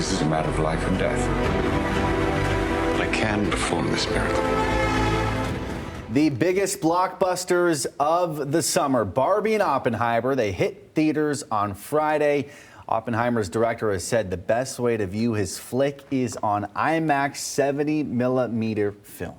This is a matter of life and death. I can perform this miracle. The biggest blockbusters of the summer, Barbie and Oppenheimer, they hit theaters on Friday. Oppenheimer's director has said the best way to view his flick is on IMAX 70mm film.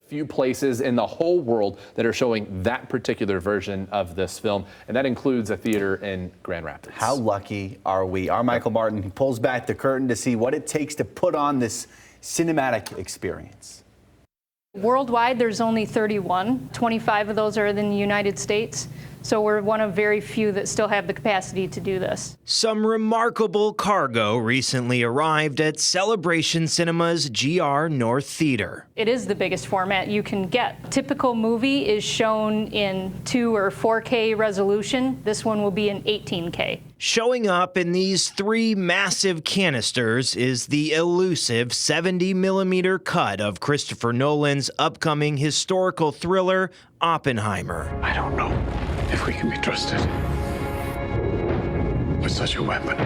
Few places in the whole world that are showing that particular version of this film, and that includes a theater in Grand Rapids. How lucky are we? Our Michael Martin pulls back the curtain to see what it takes to put on this cinematic experience. Worldwide, there's only 31. 25 of those are in the United States. So we're one of very few that still have the capacity to do this. Some remarkable cargo recently arrived at Celebration Cinema's GR North Theater. It is the biggest format you can get. Typical movie is shown in 2 or 4K resolution. This one will be in 18K. Showing up in these 3 massive canisters is the elusive 70mm cut of Christopher Nolan's upcoming historical thriller, Oppenheimer. I don't know if we can be trusted with such a weapon.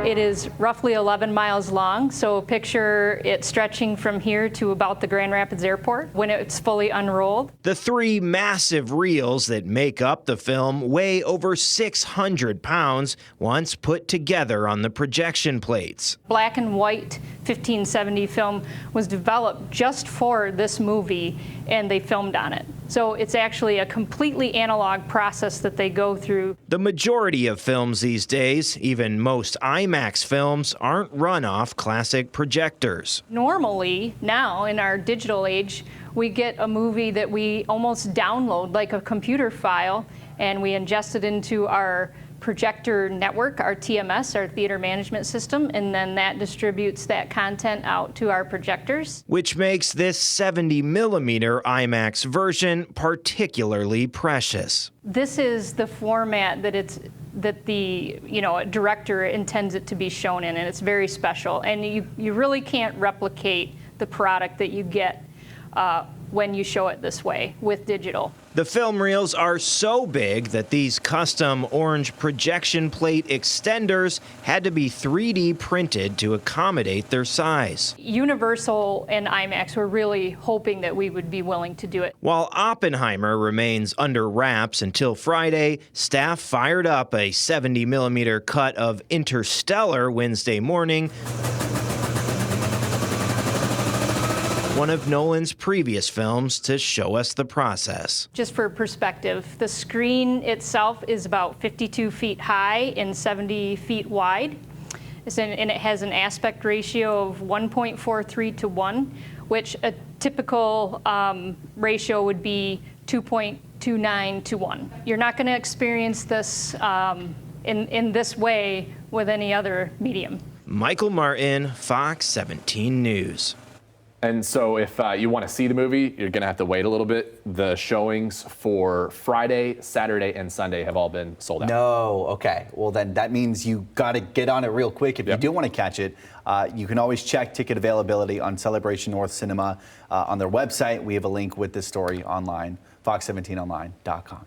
It is roughly 11 miles long, so picture it stretching from here to about the Grand Rapids Airport when it's fully unrolled. The 3 massive reels that make up the film weigh over 600 pounds once put together on the projection plates. Black and white 1570 film was developed just for this movie, and they filmed on it. So it's actually a completely analog process that they go through. The majority of films these days, even most IMAX films, aren't run off classic projectors. Normally, now in our digital age, we get a movie that we almost download like a computer file, and we ingest it into our projector network, our TMS, our theater management system, and then that distributes that content out to our projectors. Which makes this 70mm IMAX version particularly precious. This is the format that the director intends it to be shown in, and it's very special. And you really can't replicate the product that you get when you show it this way with digital. The film reels are so big that these custom orange projection plate extenders had to be 3D printed to accommodate their size. Universal and IMAX were really hoping that we would be willing to do it. While Oppenheimer remains under wraps until Friday, staff fired up a 70mm cut of Interstellar Wednesday morning, one of Nolan's previous films, to show us the process. Just for perspective, the screen itself is about 52 feet high and 70 feet wide. And it has an aspect ratio of 1.43 to 1, which a typical ratio would be 2.29 to 1. You're not going to experience this in this way with any other medium. Michael Martin, Fox 17 News. And so if you want to see the movie, you're going to have to wait a little bit. The showings for Friday, Saturday, and Sunday have all been sold out. No, okay. Well, then that means you got to get on it real quick. If you do want to catch it, you can always check ticket availability on Celebration North Cinema on their website. We have a link with this story online, fox17online.com.